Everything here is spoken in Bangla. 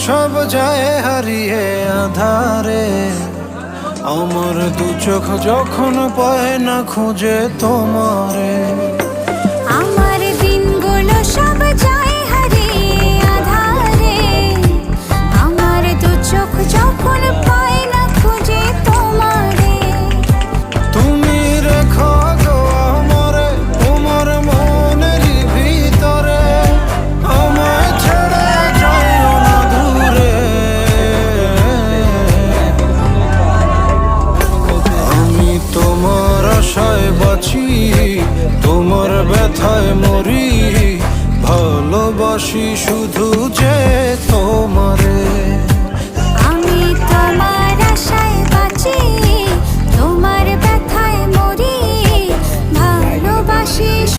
সব যায় হারিয়ে আধারে, আমার দু চোখ যখন পায় না খুঁজে তোমারে। আমার দিনগুলো সব যায় হারিয়ে আঁধারে, আমার দু চোখ যখন পায় না খুঁজে তোমারে। তুমি রেখো গো আমারে তোমার মনেরই ভিতরে, আমায় ছেড়ে যাও না দূরে। আমি তোমার আশায় বাঁচি, তোমার ব্যথায় মরি, ভালোবাসি শুধু যে